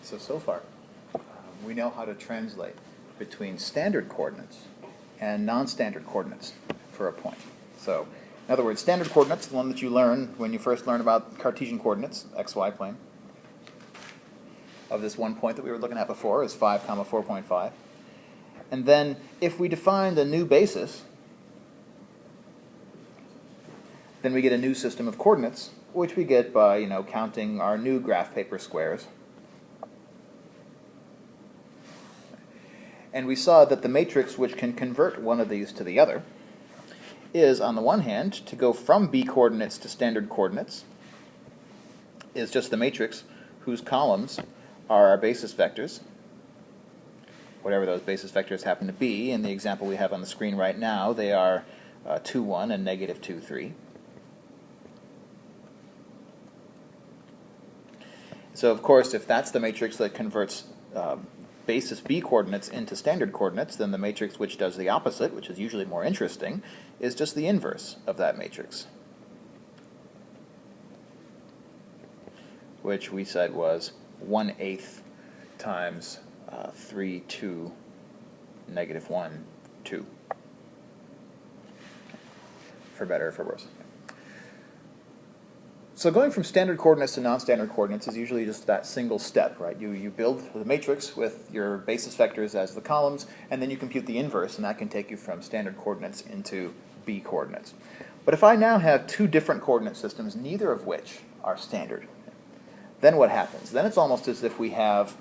So far, we know how to translate between standard coordinates and non-standard coordinates for a point. So, in other words, standard coordinates, the one that you learn when you first learn about Cartesian coordinates, xy plane, of this one point that we were looking at before is 5, 4.5. And then if we define the new basis, then we get a new system of coordinates, which we get by, counting our new graph paper squares. And we saw that the matrix which can convert one of these to the other is, on the one hand, to go from B coordinates to standard coordinates, is just the matrix whose columns are our basis vectors, whatever those basis vectors happen to be. In the example we have on the screen right now, they are 2, 1 and negative 2, 3. So, of course, if that's the matrix that converts basis B coordinates into standard coordinates, then the matrix which does the opposite, which is usually more interesting, is just the inverse of that matrix, which we said was 1/8 times 3, 2, negative 1, 2, for better or for worse. So going from standard coordinates to non-standard coordinates is usually just that single step, right? You build the matrix with your basis vectors as the columns, and then you compute the inverse, and that can take you from standard coordinates into B coordinates. But if I now have two different coordinate systems, neither of which are standard, then what happens? Then it's almost as if we have,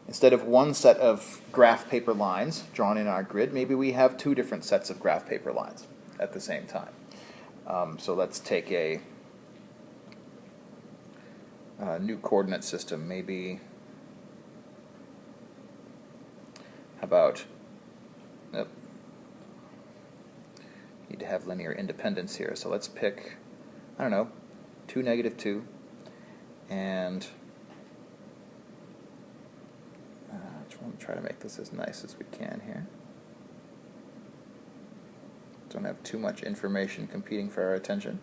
instead of one set of graph paper lines drawn in our grid, maybe we have two different sets of graph paper lines at the same time. So let's take a new coordinate system, maybe, how about, need to have linear independence here, so let's pick, 2, negative 2, and try to make this as nice as we can here. Don't have too much information competing for our attention.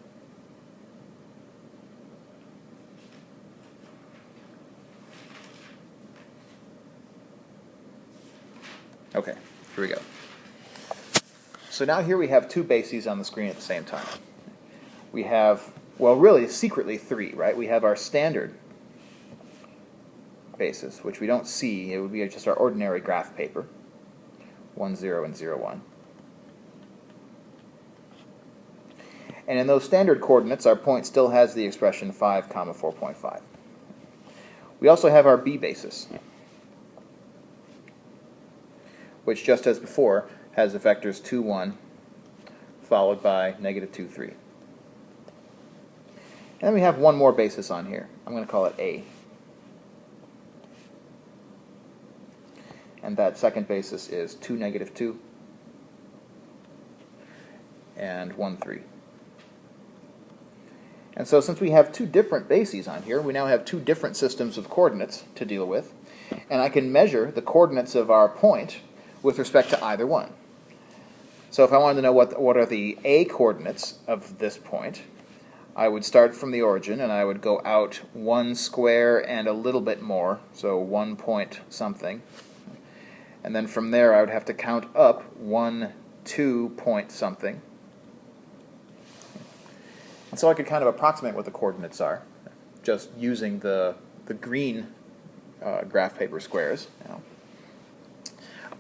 Okay, here we go. So now here we have two bases on the screen at the same time. We have, well, really, secretly 3, right? We have our standard basis, which we don't see. It would be just our ordinary graph paper, 1, 0, and 0, 1. And in those standard coordinates, our point still has the expression 5, 4.5. We also have our B basis, which, just as before, has the vectors 2, 1, followed by negative 2, 3. And then we have one more basis on here. I'm going to call it A. And that second basis is 2, negative 2, and 1, 3. And so since we have two different bases on here, we now have two different systems of coordinates to deal with. And I can measure the coordinates of our point with respect to either one. So if I wanted to know what are the A coordinates of this point, I would start from the origin and I would go out 1 square and a little bit more, so 1 point something. And then from there I would have to count up 1, 2 point something. And so I could kind of approximate what the coordinates are, just using the green graph paper squares.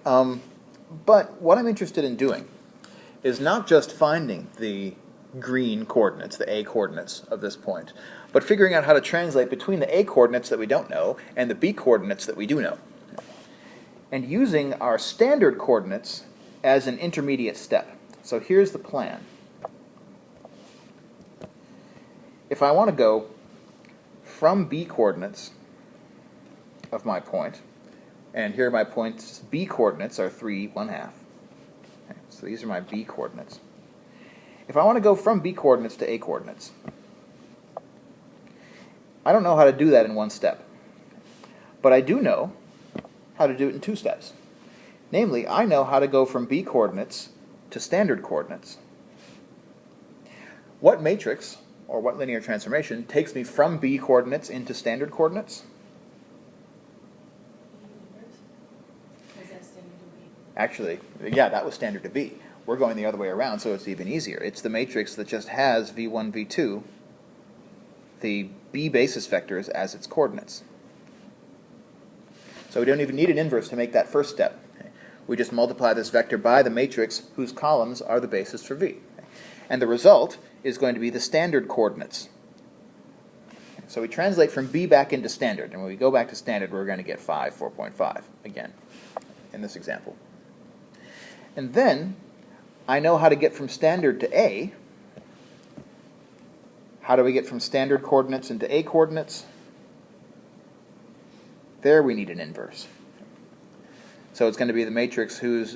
But what I'm interested in doing is not just finding the green coordinates, the A coordinates of this point, but figuring out how to translate between the A coordinates that we don't know and the B coordinates that we do know, and using our standard coordinates as an intermediate step. So here's the plan. If I want to go from B coordinates of my point, and here my point's B coordinates are 3, 1/2. Okay, so these are my B coordinates. If I want to go from B coordinates to A coordinates, I don't know how to do that in one step. But I do know how to do it in 2 steps. Namely, I know how to go from B coordinates to standard coordinates. What matrix, or what linear transformation, takes me from B coordinates into standard coordinates? Actually, yeah, that was standard to B. We're going the other way around, so it's even easier. It's the matrix that just has v1, v2, the B basis vectors as its coordinates. So we don't even need an inverse to make that first step. We just multiply this vector by the matrix whose columns are the basis for V. And the result is going to be the standard coordinates. So we translate from B back into standard, and when we go back to standard, we're going to get 5, 4.5, again, in this example. And then, I know how to get from standard to A. How do we get from standard coordinates into A coordinates? There we need an inverse. So it's going to be the matrix whose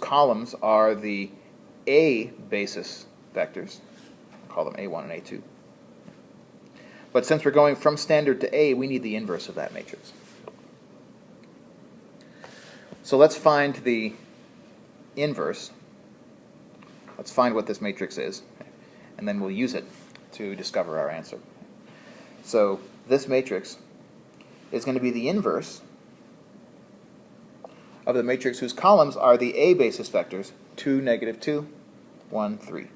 columns are the A basis vectors. I'll call them A1 and A2. But since we're going from standard to A, we need the inverse of that matrix. So let's find the inverse. Let's find what this matrix is, and then we'll use it to discover our answer. So this matrix is going to be the inverse of the matrix whose columns are the A basis vectors, 2, -2, 1, 3.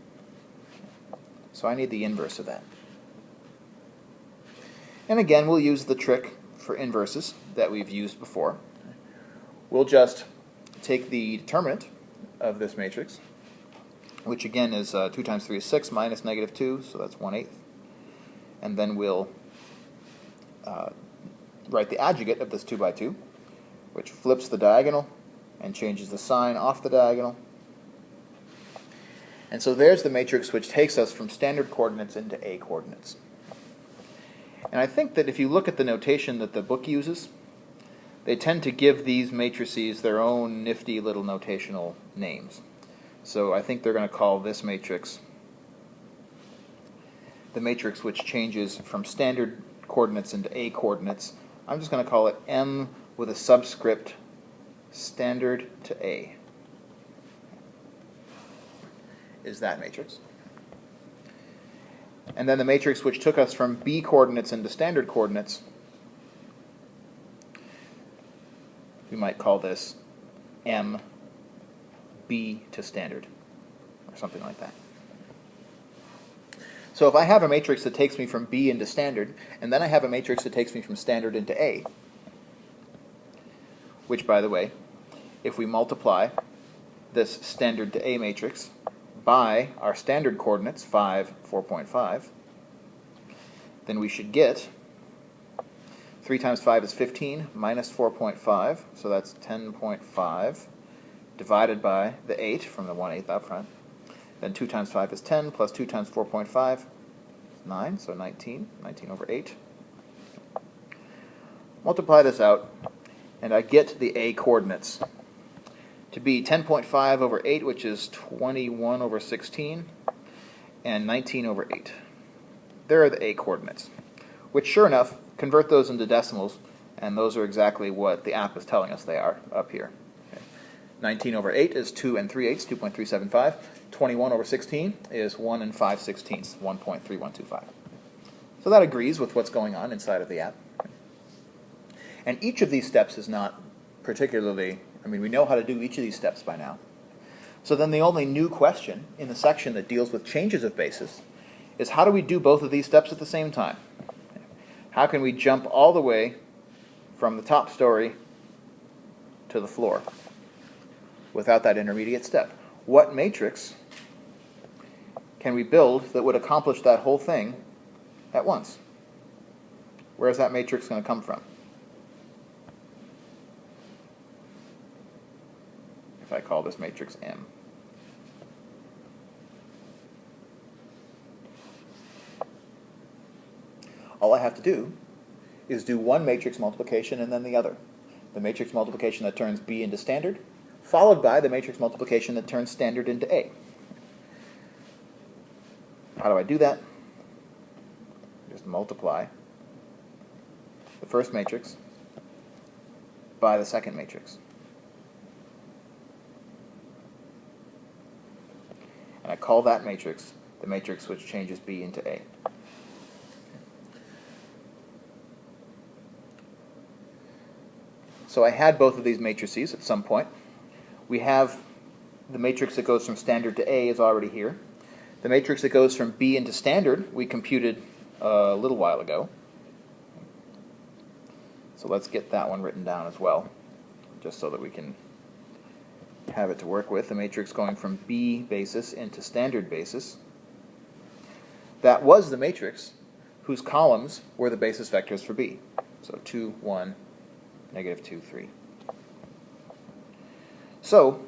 So I need the inverse of that. And again, we'll use the trick for inverses that we've used before. We'll just take the determinant of this matrix, which again is 2 times 3 is 6 minus -2, so that's 1/8. And then we'll write the adjugate of this 2 by 2, which flips the diagonal and changes the sign off the diagonal. And so there's the matrix which takes us from standard coordinates into A coordinates. And I think that if you look at the notation that the book uses, they tend to give these matrices their own nifty little notational names. So I think they're going to call this matrix the matrix which changes from standard coordinates into A coordinates. I'm just going to call it M with a subscript standard to A. Is that matrix. And then the matrix which took us from B coordinates into standard coordinates, we might call this M B to standard, or something like that. So if I have a matrix that takes me from B into standard, and then I have a matrix that takes me from standard into A, which, by the way, if we multiply this standard to A matrix by our standard coordinates, 5, 4.5, then we should get 3 times 5 is 15 minus 4.5, so that's 10.5, divided by the 8 from the 1/8 up front. Then 2 times 5 is 10, plus 2 times 4.5 is 9, so 19 over 8. Multiply this out, and I get the A coordinates to be 10.5 over 8, which is 21 over 16, and 19 over 8. There are the A coordinates, which, sure enough, convert those into decimals, and those are exactly what the app is telling us they are up here. Okay. 19 over 8 is 2 3/8, 2.375. 21 over 16 is 1 5/16, 1.3125. So that agrees with what's going on inside of the app. And each of these steps is not particularly, we know how to do each of these steps by now. So then the only new question in the section that deals with changes of basis is, how do we do both of these steps at the same time? How can we jump all the way from the top story to the floor without that intermediate step? What matrix can we build that would accomplish that whole thing at once? Where is that matrix going to come from? If I call this matrix M. All I have to do is do one matrix multiplication and then the other. The matrix multiplication that turns B into standard, followed by the matrix multiplication that turns standard into A. How do I do that? Just multiply the first matrix by the second matrix. And I call that matrix the matrix which changes B into A. So I had both of these matrices at some point. We have the matrix that goes from standard to A is already here. The matrix that goes from B into standard we computed a little while ago. So let's get that one written down as well, just so that we can have it to work with. The matrix going from B basis into standard basis. That was the matrix whose columns were the basis vectors for B. So 2, 1, negative 2, 3. So,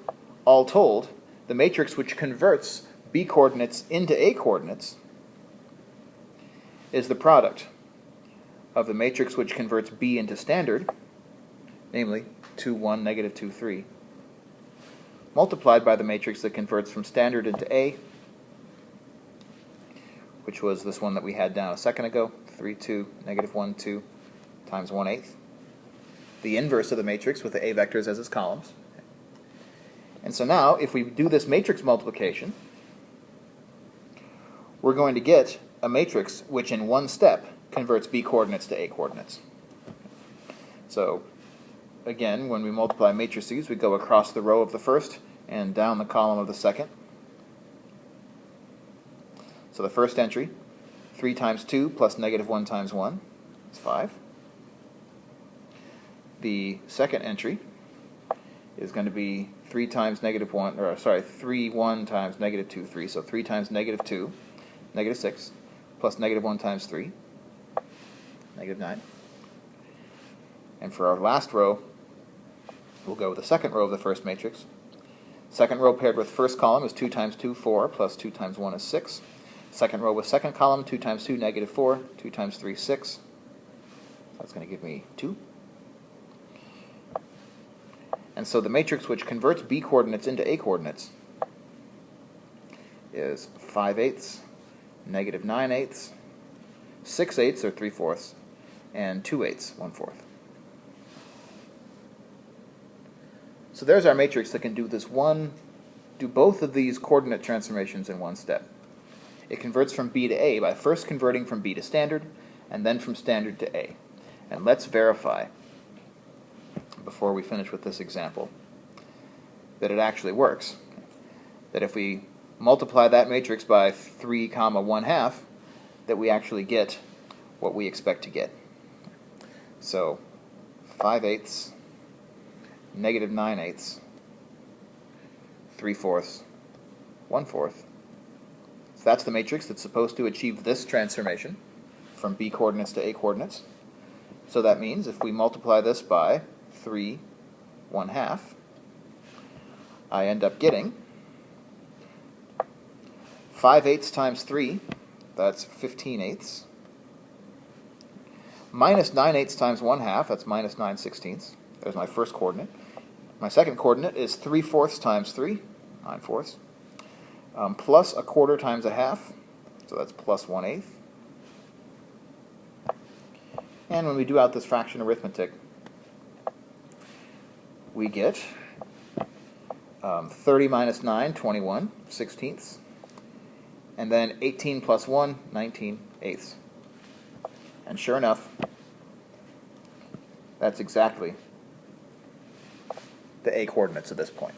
all told, the matrix which converts B coordinates into A coordinates is the product of the matrix which converts B into standard, namely 2, 1, negative 2, 3, multiplied by the matrix that converts from standard into A, which was this one that we had down a second ago, 3, 2, negative 1, 2, times 1/8. The inverse of the matrix with the A vectors as its columns. And so now, if we do this matrix multiplication, we're going to get a matrix which in one step converts B coordinates to A coordinates. So, again, when we multiply matrices, we go across the row of the first and down the column of the second. So the first entry, 3 times 2 plus negative 1 times 1 is 5. The second entry is going to be 3 times negative 1, or sorry, 3, 1 times negative 2, 3. So 3 times negative 2, negative 6, plus negative 1 times 3, negative 9. And for our last row, we'll go with the second row of the first matrix. Second row paired with first column is 2 times 2, 4, plus 2 times 1 is 6. Second row with second column, 2 times 2, negative 4, 2 times 3, 6. That's going to give me 2. And so the matrix which converts B coordinates into A coordinates is 5/8, negative 9/8, 6/8 or 3/4, and 2/8, 1/4. So there's our matrix that can do both of these coordinate transformations in one step. It converts from B to A by first converting from B to standard, and then from standard to A. And let's verify, before we finish with this example, that it actually works. That if we multiply that matrix by 3, 1/2, that we actually get what we expect to get. So 5/8, negative 9/8, 3/4, 1/4. So that's the matrix that's supposed to achieve this transformation from B coordinates to A coordinates. So that means if we multiply this by 3, 1/2, I end up getting 5/8 times 3, that's 15/8, minus 9/8 times 1/2, that's minus 9/16. There's my first coordinate. My second coordinate is 3/4 times 3, 9/4, plus 1/4 times 1/2, so that's plus 1/8. And when we do out this fraction arithmetic, we get 30 minus 9, 21 16ths, and then 18 plus 1, 19/8. And sure enough, that's exactly the A coordinates at this point.